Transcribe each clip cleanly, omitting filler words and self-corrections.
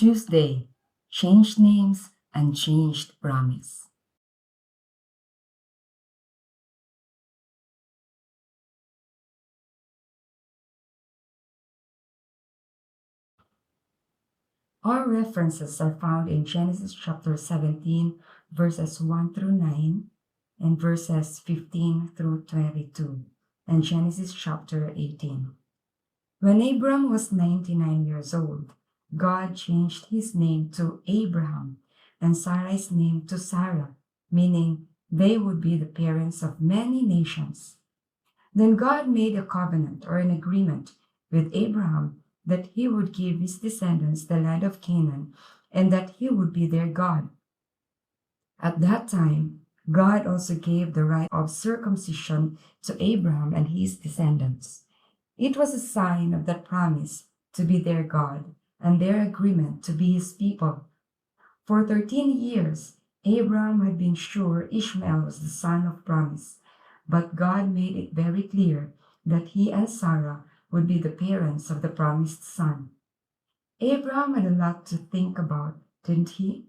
Tuesday, changed names, unchanged promise. Our references are found in Genesis chapter 17, verses 1 through 9, and verses 15 through 22, and Genesis chapter 18. When Abram was 99 years old, God changed his name to Abraham and Sarai's name to Sarah, meaning they would be the parents of many nations. Then God made a covenant or an agreement with Abraham that he would give his descendants the land of Canaan and that he would be their God. At that time, God also gave the rite of circumcision to Abraham and his descendants. It was a sign of that promise to be their God and their agreement to be his people. For 13 years, Abraham had been sure Ishmael was the son of promise, but God made it very clear that he and Sarah would be the parents of the promised son. Abraham had a lot to think about, didn't he?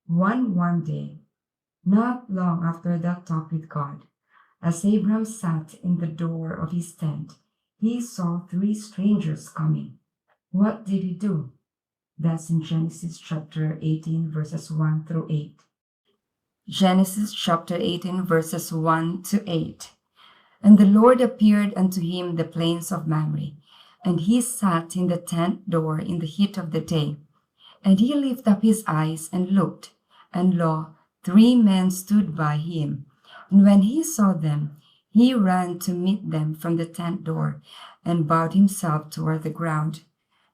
One warm day, not long after that talk with God, as Abraham sat in the door of his tent, he saw 3 strangers coming. What did he do? That's in Genesis chapter 18, verses 1 through 8. Genesis chapter 18, verses 1 to 8. And the Lord appeared unto him in the plains of Mamre, and he sat in the tent door in the heat of the day. And he lifted up his eyes and looked, and lo, 3 men stood by him. And when he saw them, he ran to meet them from the tent door, and bowed himself toward the ground,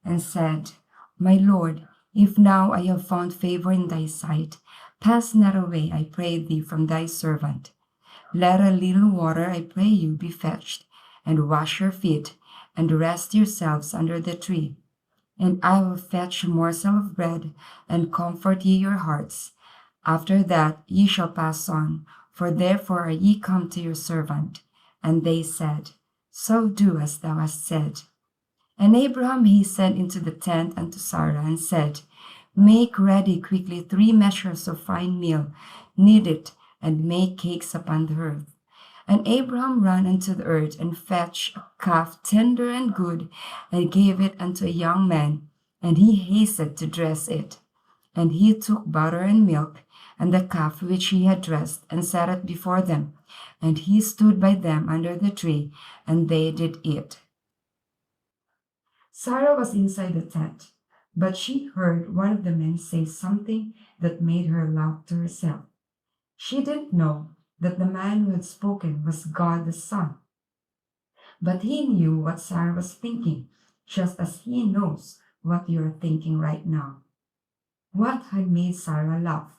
and said, My Lord, if now I have found favor in thy sight, pass not away, I pray thee, from thy servant. Let a little water, I pray you, be fetched, and wash your feet, and rest yourselves under the tree. And I will fetch a morsel of bread, and comfort ye your hearts. After that ye shall pass on, for therefore are ye come to your servant. And they said, So do as thou hast said. And Abraham hastened into the tent unto Sarah, and said, Make ready quickly 3 measures of fine meal, knead it, and make cakes upon the earth. And Abraham ran unto the earth, and fetched a calf tender and good, and gave it unto a young man, and he hasted to dress it. And he took butter and milk, and the calf which he had dressed, and set it before them. And he stood by them under the tree, and they did eat. Sarah was inside the tent, but she heard one of the men say something that made her laugh to herself. She didn't know that the man who had spoken was God the Son. But he knew what Sarah was thinking, just as he knows what you're thinking right now. What had made Sarah laugh?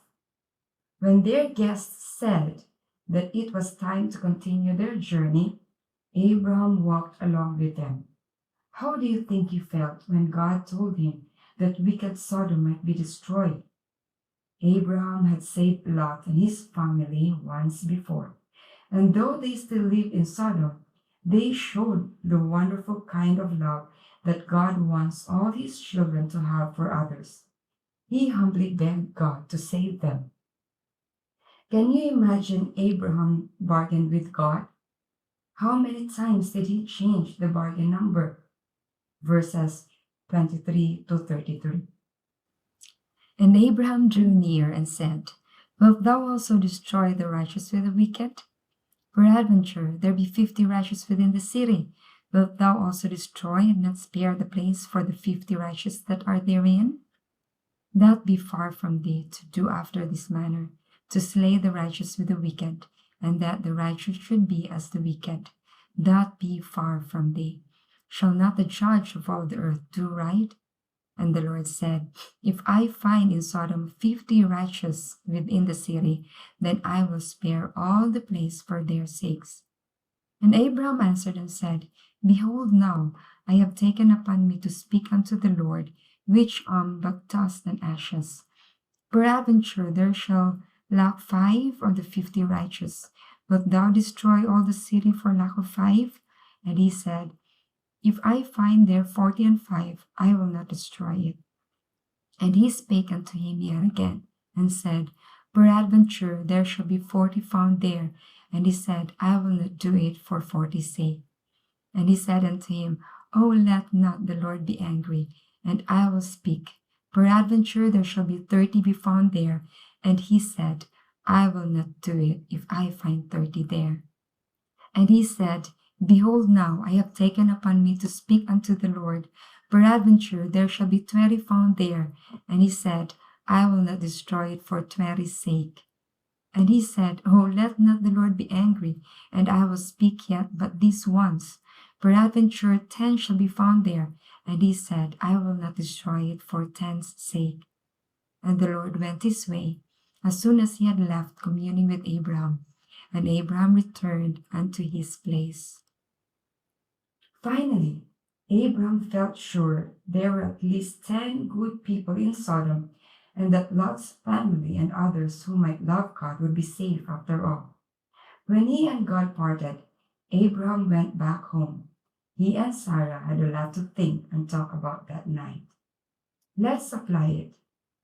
When their guests said that it was time to continue their journey, Abraham walked along with them. How do you think he felt when God told him that wicked Sodom might be destroyed? Abraham had saved Lot and his family once before, and though they still lived in Sodom, they showed the wonderful kind of love that God wants all his children to have for others. He humbly begged God to save them. Can you imagine Abraham bargained with God? How many times did he change the bargain number? Verses 23 to 33. And Abraham drew near and said, Wilt thou also destroy the righteous with the wicked? Peradventure there be 50 righteous within the city. Wilt thou also destroy and not spare the place for the 50 righteous that are therein? That be far from thee to do after this manner, to slay the righteous with the wicked, and that the righteous should be as the wicked. That be far from thee. Shall not the judge of all the earth do right? And the Lord said, If I find in Sodom 50 righteous within the city, then I will spare all the place for their sakes. And Abraham answered and said, Behold now, I have taken upon me to speak unto the Lord, which am but dust and ashes. Peradventure there shall lack 5 of the 50 righteous. Wilt thou destroy all the city for lack of 5? And he said, If I find there 40 and 5, I will not destroy it. And he spake unto him yet again, and said, Peradventure there shall be 40 found there. And he said, I will not do it for 40's sake. And he said unto him, O let not the Lord be angry, and I will speak. Peradventure there shall be 30 be found there. And he said, I will not do it if I find 30 there. And he said, Behold, now I have taken upon me to speak unto the Lord. Peradventure there shall be 20 found there. And he said, I will not destroy it for 20's sake. And he said, Oh, let not the Lord be angry, and I will speak yet but this once. Peradventure 10 shall be found there. And he said, I will not destroy it for 10's sake. And the Lord went his way, as soon as he had left communing with Abraham. And Abraham returned unto his place. Finally, Abraham felt sure there were at least 10 good people in Sodom, and that Lot's family and others who might love God would be safe after all. When he and God parted, Abraham went back home. He and Sarah had a lot to think and talk about that night. Let's apply it.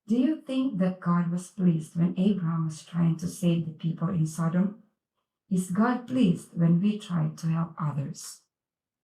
Do you think that God was pleased when Abraham was trying to save the people in Sodom? Is God pleased when we try to help others?